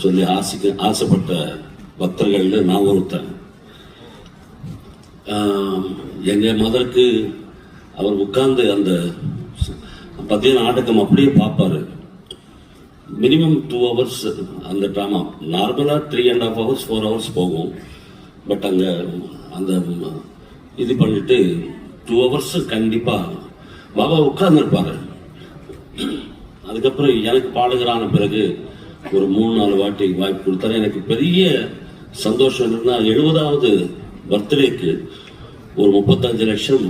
சொல்லி ஆசைப்பட்ட பக்தர்கள் நான் ஒருத்தன். எங்கள் மதருக்கு அவர் உட்கார்ந்து அந்த பத்திய நாடகம் அப்படியே பார்ப்பாரு. மினிமம் 2 hours அந்த ட்ராமா. நார்மலாக 3.5 hours 4 hours போகும். பட் அங்கே அந்த இது பண்ணிட்டு 2 hours கண்டிப்பாக பாபா உட்கார்ந்துருப்பாரு. அதுக்கப்புறம் எனக்கு பாடுகிறான பிறகு ஒரு 3-4 வாட்டி வாய்ப்பு கொடுத்தாரு. எனக்கு பெரிய சந்தோஷம் என்னன்னா 70வது பர்த்டேக்கு ஒரு 35 லட்சம்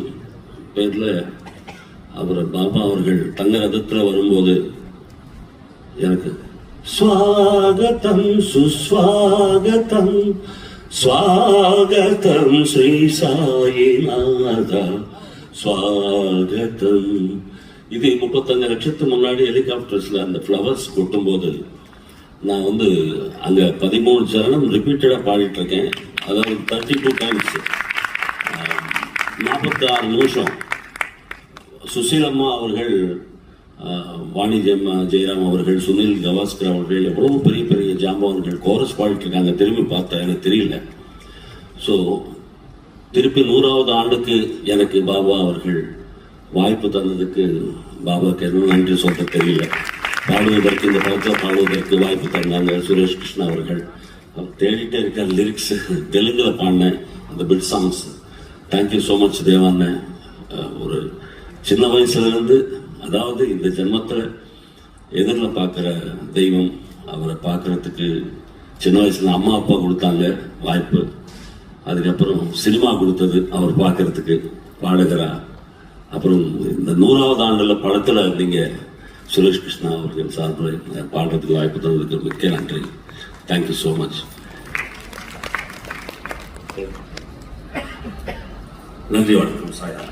பேரில் அவர் பாபா அவர்கள் தங்க ரதத்தில் வரும்போது எனக்கு ஸ்வாகதம் சுஸ்வாகதம் ஸ்வாகதம் ஸ்ரீ சாயிநாதா ஸ்வாகதம். இது 35 லட்சத்துக்கு முன்னாடி ஹெலிகாப்டர்ஸ்ல அந்த ஃப்ளவர்ஸ் கொட்டும் போது நான் அங்க 13 சரணம் ரிப்பீட்டடா பாடிட்டு இருக்கேன். அதாவது 32 டைம்ஸ் 46 நிமிஷம். சுசீலம்மா அவர்கள், வாணி ஜெயராம் அவர்கள், சுனில் கவாஸ்கர் அவர்கள், எவ்வளவு பெரிய பெரிய ஜாம்பவன்கள் கோரஸ் பாடிட்டு இருக்காங்க. திரும்பி பார்த்தா எனக்கு தெரியல. ஸோ திருப்பி 100வது ஆண்டுக்கு எனக்கு பாபா அவர்கள் வாய்ப்பு தந்ததுக்கு பாபாவுக்கு என்ன நன்றி சொல்ல தெரியல. பாடுவதற்கு இந்த படத்தில் பாடுவதற்கு வாய்ப்பு தந்தாங்க சுரேஷ் கிருஷ்ணா அவர்கள். தேடிட்டே இருக்க லிரிக்ஸ் தெலுங்கில் பாடினேன் அந்த bit songs. Thank you so much தேவாண்ண. ஒரு சின்ன வயசுலேருந்து, அதாவது இந்த ஜென்மத்தில் எதிரில் பார்க்குற தெய்வம், அவரை பார்க்குறதுக்கு சின்ன வயசில் அம்மா அப்பா கொடுத்தாங்க வாய்ப்பு. அதுக்கப்புறம் சினிமா கொடுத்தது அவர் பார்க்குறதுக்கு பாடுகிறா. அப்புறம் இந்த 100வது ஆண்டில் படத்தில் நீங்கள் சுரேஷ் கிருஷ்ணா அவர்கள் சார்பில் பாடுறதுக்கு வாய்ப்பு தந்ததுக்கு மிக்க நன்றி. Thank you so much. நன்றி, வணக்கம். சாயா.